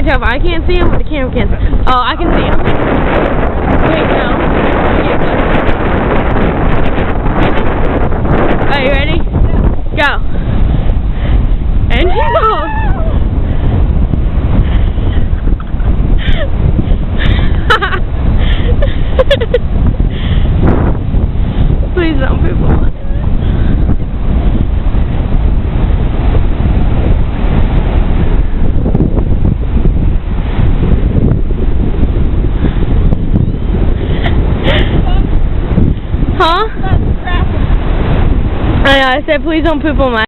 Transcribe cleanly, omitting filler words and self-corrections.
tell if I can't see him or the camera can't see him. Oh, I can see him. Wait, no. Are you ready? Go. And he goes. Please don't people. Huh? I know, I said please don't poop on my